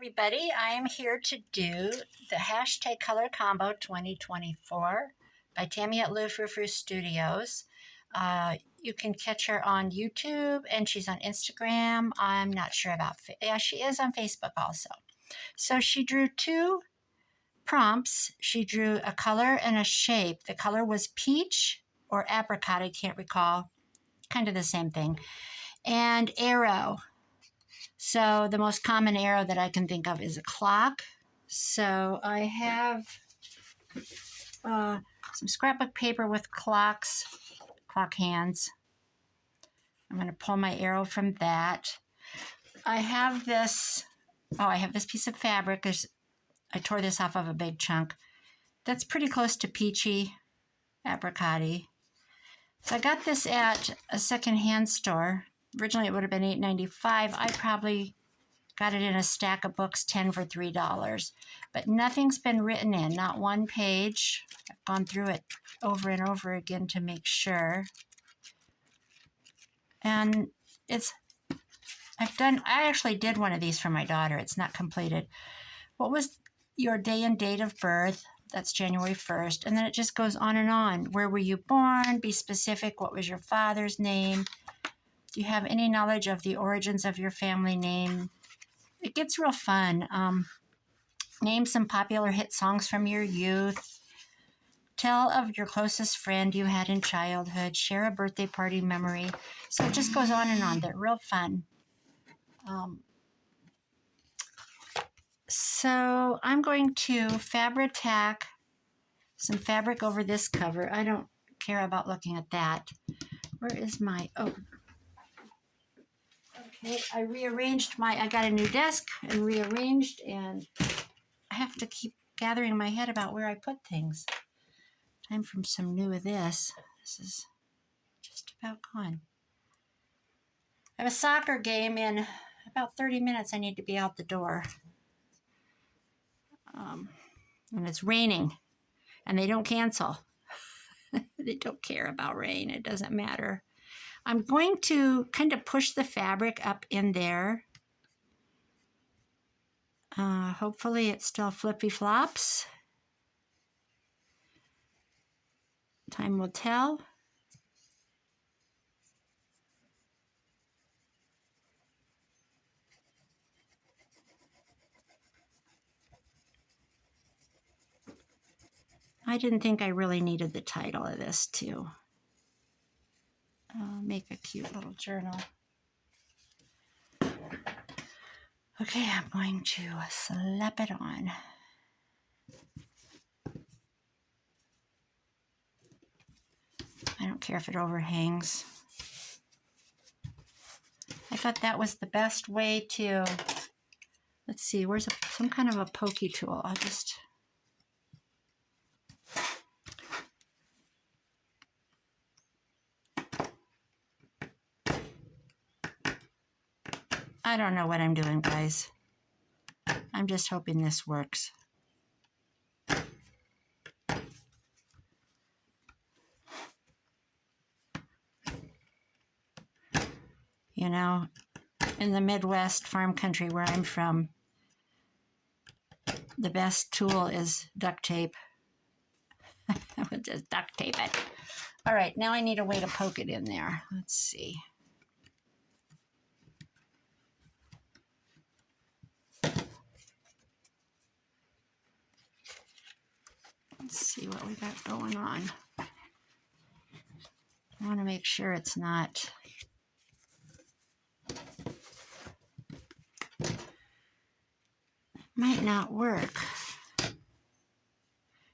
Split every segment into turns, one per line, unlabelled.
Everybody, I am here to do the hashtag color combo 2024 by Tammy at Lou Frou Frou Studios. You can catch her on YouTube and she's on Instagram. I'm not sure about, yeah, she is on Facebook also. So she drew two prompts. She drew a color and a shape. The color was peach or apricot, I can't recall. Kind of the same thing. And arrow. So the most common arrow that I can think of is a clock. So I have some scrapbook paper with clock hands. I'm going to pull my arrow from that. I have this piece of fabric. I tore this off of a big chunk. That's pretty close to peachy, apricot-y. So I got this at a secondhand store. Originally it would have been $8.95. I probably got it in a stack of books, 10 for $3. But nothing's been written in, not one page. I've gone through it over and over again to make sure. And I actually did one of these for my daughter. It's not completed. What was your day and date of birth? That's January 1st. And then it just goes on and on. Where were you born? Be specific. What was your father's name? Do you have any knowledge of the origins of your family name? It gets real fun. Name some popular hit songs from your youth. Tell of your closest friend you had in childhood. Share a birthday party memory. So it just goes on and on. They're real fun. So I'm going to tack some fabric over this cover. I don't care about looking at that. Where is my, okay, I got a new desk and rearranged, and I have to keep gathering in my head about where I put things. Time for some new of this. This is just about gone. I have a soccer game in about 30 minutes. I need to be out the door. And it's raining, and they don't cancel. They don't care about rain. It doesn't matter. I'm going to kind of push the fabric up in there. Hopefully it still flippy flops. Time will tell. I didn't think I really needed the title of this to make a cute little journal. Okay, I'm going to slap it on. I don't care if it overhangs. I thought that was the best way to, let's see, where's some kind of a pokey tool? I'll just, I don't know what I'm doing, guys. I'm just hoping this works. You know, in the Midwest farm country where I'm from, the best tool is duct tape. I would just duct tape it. All right, now I need a way to poke it in there. Let's see. Let's see what we got going on. I want to make sure it's not. Might not work.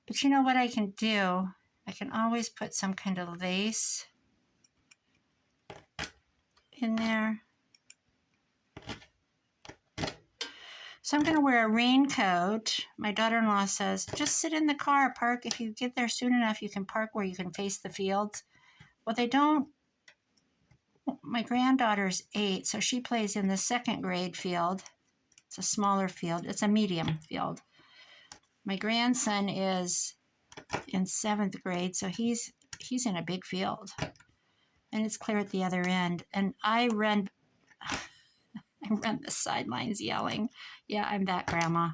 But you know what I can do? I can always put some kind of lace in there. So I'm going to wear a raincoat. My daughter-in-law says, just sit in the car, park. If you get there soon enough, you can park where you can face the fields. Well, they don't. My granddaughter's 8, so she plays in the second grade field. It's a smaller field. It's a medium field. My grandson is in 7th grade, so he's in a big field. And it's clear at the other end. And I run I run the sidelines yelling. Yeah, I'm that grandma.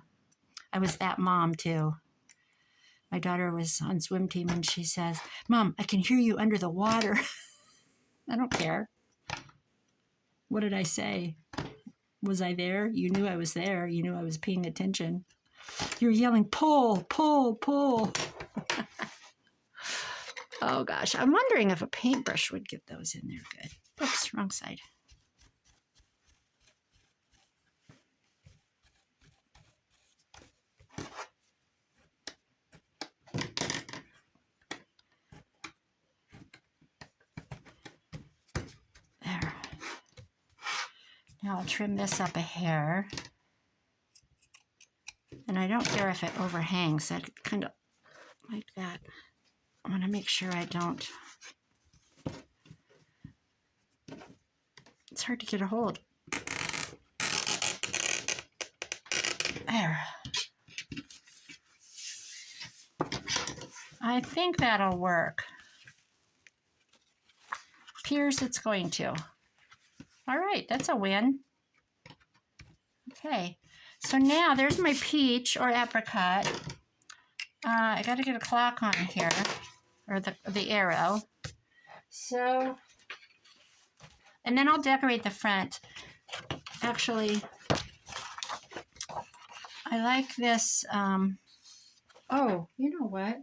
I was that mom too. My daughter was on swim team and she says, Mom, I can hear you under the water. I don't care. What did I say? Was I there? You knew I was there. You knew I was paying attention. You're yelling, pull, pull, pull. Oh gosh, I'm wondering if a paintbrush would get those in there good. Oops, wrong side. There. Now I'll trim this up a hair. And I don't care if it overhangs. I kind of like that. I want to make sure I don't. It's hard to get a hold. There. I think that'll work. Appears it's going to. All right, that's a win. Okay, so now there's my peach or apricot. I got to get a clock on here, or the arrow. So, and then I'll decorate the front. Actually, I like this. Oh, you know what?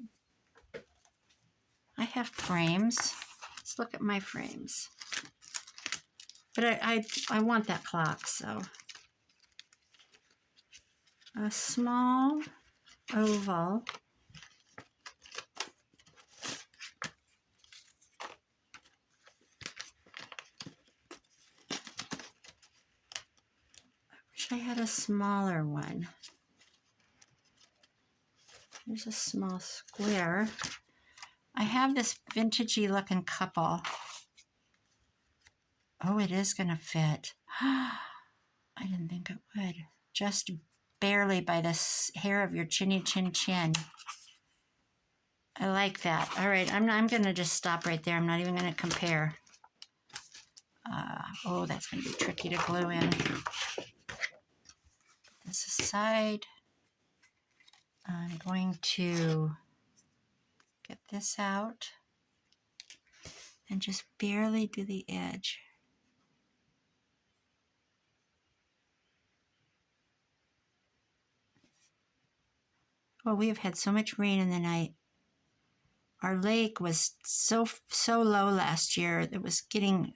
I have frames. Let's look at my frames. But I want that clock, so. A small oval. I wish I had a smaller one. There's a small square. I have this vintagey looking couple. Oh, it is going to fit. I didn't think it would. Just barely by the hair of your chinny chin chin. I like that. All right, I'm going to just stop right there. I'm not even going to compare. Oh, that's going to be tricky to glue in. Put this aside. I'm going to get this out and just barely do the edge. Well, we have had so much rain in the night. Our lake was so low last year. It was getting,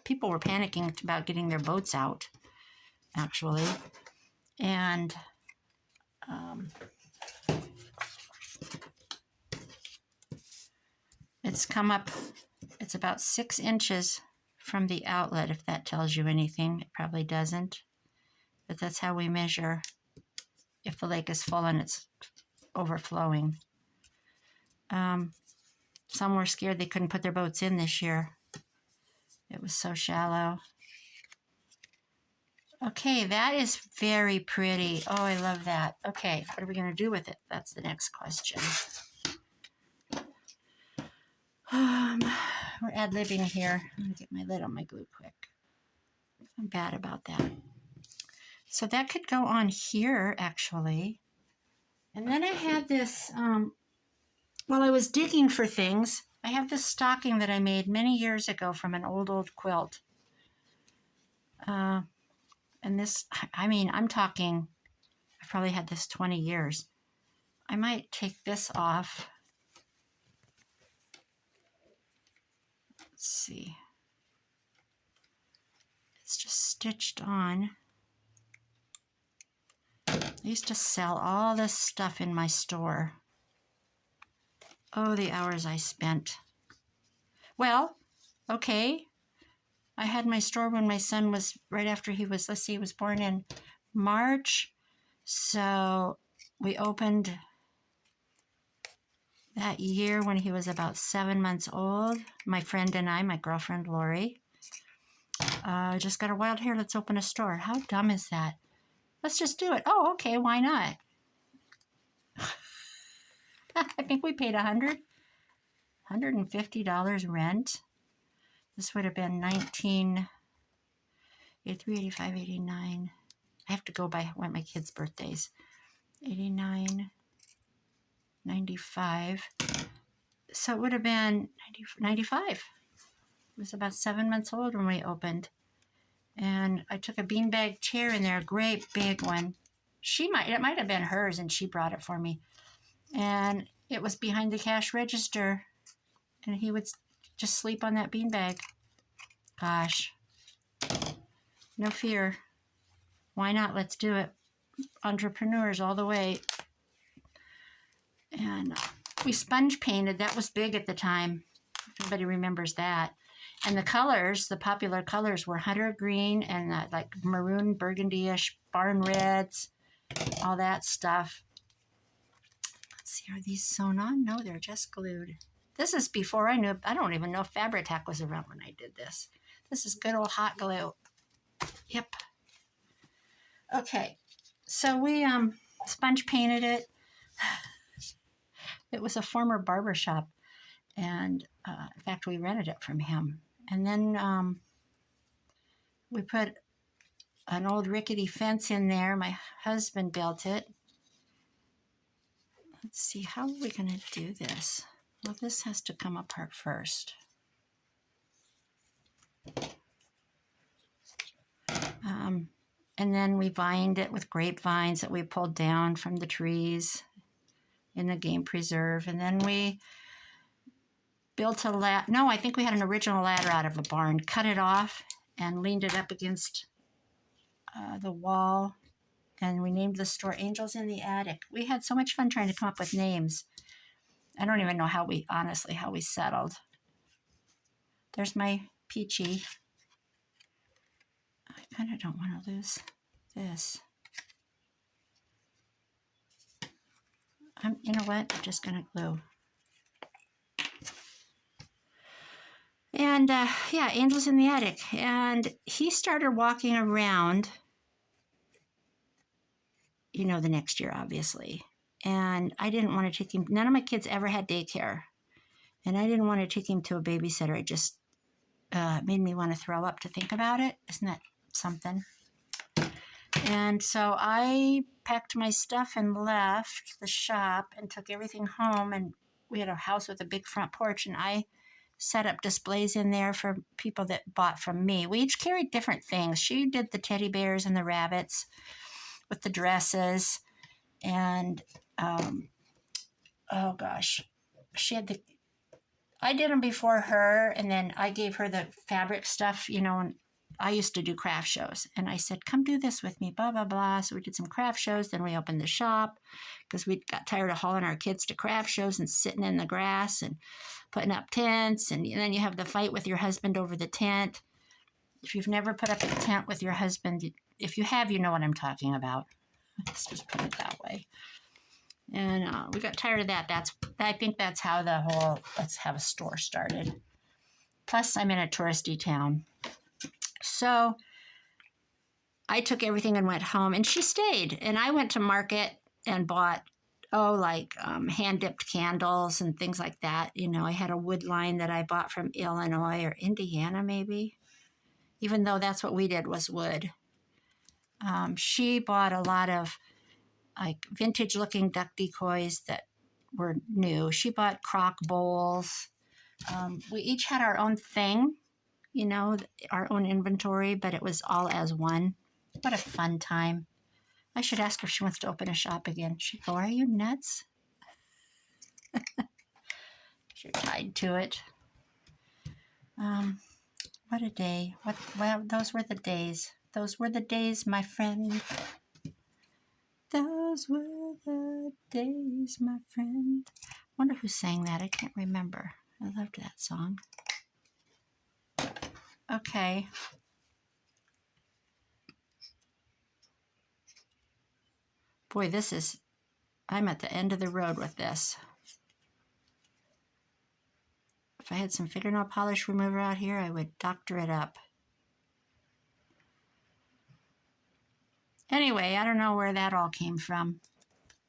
people were panicking about getting their boats out, actually. And it's come up, it's about 6 inches from the outlet, if that tells you anything. It probably doesn't, but that's how we measure if the lake is full and it's overflowing. Some were scared they couldn't put their boats in this year. It was so shallow. Okay, that is very pretty. Oh, I love that. Okay, what are we going to do with it? That's the next question. We're ad-libbing here. I'm going to get my lid on my glue quick. I'm bad about that. So that could go on here, actually. And then I had this, while I was digging for things, I have this stocking that I made many years ago from an old quilt. And this, I mean, I'm talking, I've probably had this 20 years. I might take this off. Let's see. It's just stitched on. I used to sell all this stuff in my store. Oh, the hours I spent. Well, okay. I had my store when my son was, right after he was, let's see, he was born in March. So we opened that year when he was about 7 months old. My friend and I, my girlfriend Lori, just got a wild hair. Let's open a store. How dumb is that? Let's just do it. Oh, okay, why not? I think we paid $150 rent. This would have been 83, 85, 89. I have to go by when my kids' birthdays. 89, 95. So it would have been 95. It was about 7 months old when we opened. And I took a beanbag chair in there, a great big one. It might have been hers, and she brought it for me. And it was behind the cash register, and he would just sleep on that beanbag. Gosh, no fear. Why not? Let's do it. Entrepreneurs all the way. And we sponge painted. That was big at the time. If anybody remembers that. And the colors, the popular colors were hunter green and like maroon burgundy-ish, barn reds, all that stuff. Let's see, are these sewn on? No, they're just glued. This is before I don't even know if Fabri-Tac was around when I did this. This is good old hot glue. Yep. Okay, so we sponge painted it. It was a former barber shop, and in fact, we rented it from him. And then we put an old rickety fence in there. My husband built it. Let's see, how are we going to do this? Well, this has to come apart first. And then we vined it with grapevines that we pulled down from the trees in the game preserve. And then we built a ladder. No, I think we had an original ladder out of a barn, cut it off and leaned it up against the wall. And we named the store Angels in the Attic. We had so much fun trying to come up with names. I don't even know how we settled. There's my Peachy. I kind of don't want to lose this. You know what? I'm just going to glue. And yeah, Angels in the Attic. And he started walking around, the next year, obviously. And I didn't want to take him. None of my kids ever had daycare. And I didn't want to take him to a babysitter. It just made me want to throw up to think about it. Isn't that something? And so I packed my stuff and left the shop and took everything home. And we had a house with a big front porch, and I set up displays in there for people that bought from me. We each carried different things. She did the teddy bears and the rabbits with the dresses. And, oh gosh, I did them before her, and then I gave her the fabric stuff, and I used to do craft shows. And I said, come do this with me, blah, blah, blah. So we did some craft shows. Then we opened the shop because we got tired of hauling our kids to craft shows and sitting in the grass and putting up tents. And then you have the fight with your husband over the tent. If you've never put up a tent with your husband, if you have, you know what I'm talking about. Let's just put it that way. And we got tired of that. I think that's how the whole let's have a store started. Plus, I'm in a touristy town. So I took everything and went home, and she stayed. And I went to market and bought, hand-dipped candles and things like that. I had a wood line that I bought from Illinois or Indiana, maybe, even though that's what we did was wood. She bought a lot of vintage-looking duck decoys that were new. She bought crock bowls. We each had our own thing, our own inventory, but it was all as one. What a fun time. I should ask her if she wants to open a shop again. She'd go, are you nuts? You're tied to it. What a day. Well, those were the days. Those were the days, my friend. Those were the days, my friend. I wonder who sang that. I can't remember. I loved that song. Okay. Boy, I'm at the end of the road with this. If I had some fingernail polish remover out here, I would doctor it up. Anyway, I don't know where that all came from.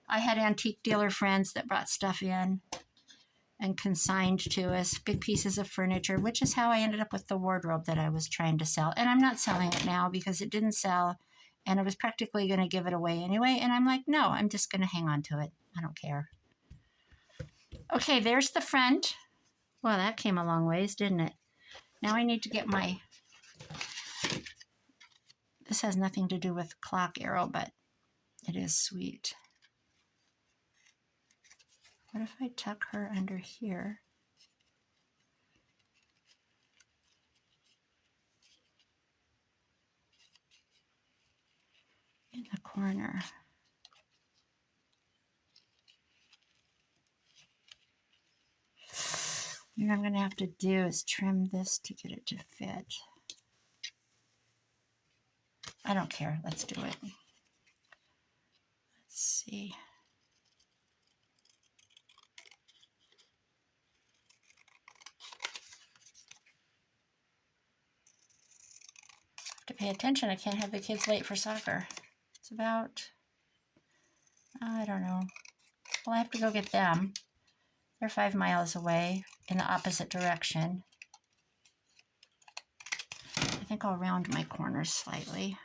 I had antique dealer friends that brought stuff in. and consigned to us, big pieces of furniture, which is how I ended up with the wardrobe that I was trying to sell. And I'm not selling it now because it didn't sell, and I was practically going to give it away anyway. And I'm like, no, I'm just going to hang on to it. I don't care. Okay, there's the front. Well, that came a long ways, didn't it? Now I need to get my... This has nothing to do with clock arrow, but it is sweet. What if I tuck her under here? In the corner. What I'm going to have to do is trim this to get it to fit. I don't care. Let's do it. Let's see. To pay attention. I can't have the kids late for soccer. It's about, I don't know. Well, I have to go get them. They're 5 miles away in the opposite direction. I think I'll round my corners slightly.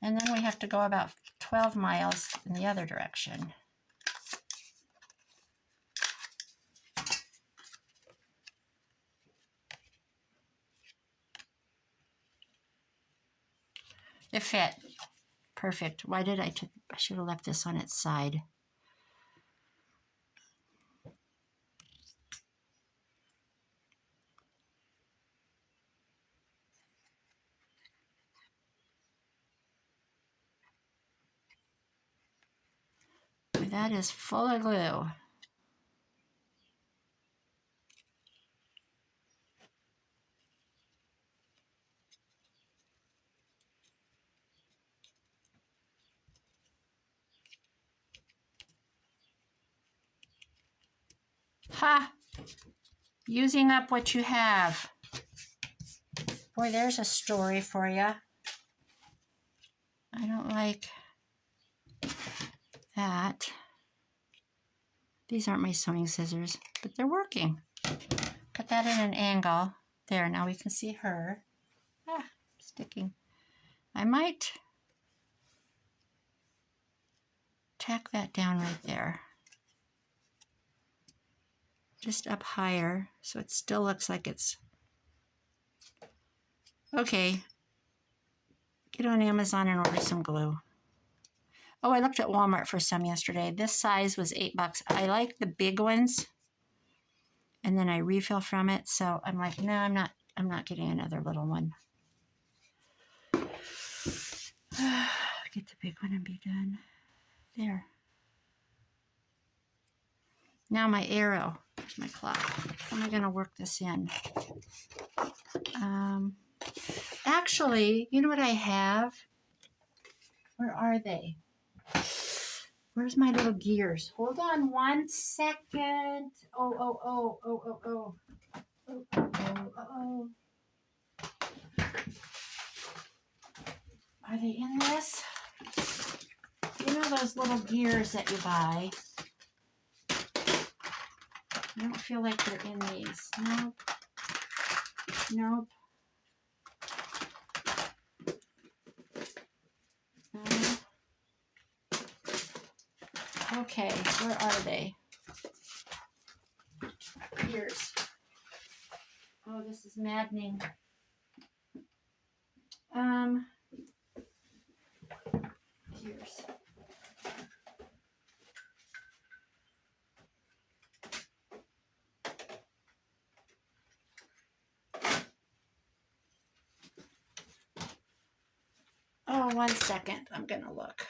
And then we have to go about 12 miles in the other direction. It fit. Perfect. Why did I should have left this on its side. That is full of glue. Ha! Using up what you have. Boy, there's a story for you. I don't like that. These aren't my sewing scissors, but they're working. Cut that in an angle. There, now we can see her. Ah, sticking. I might tack that down right there. Just up higher, so it still looks like it's... Okay. Get on Amazon and order some glue. Oh, I looked at Walmart for some yesterday. This size was $8. I like the big ones. And then I refill from it. So I'm like, no, I'm not getting another little one. Get the big one and be done. There. Now my arrow. Here's my clock. How am I going to work this in? Actually, you know what I have? Where are they? Where's my little gears? Hold on 1 second. Oh. Are they in this? You know those little gears that you buy? I don't feel like they're in these. Nope. Okay, where are they? Gears. Oh, this is maddening. Gears. Oh, 1 second. I'm gonna look.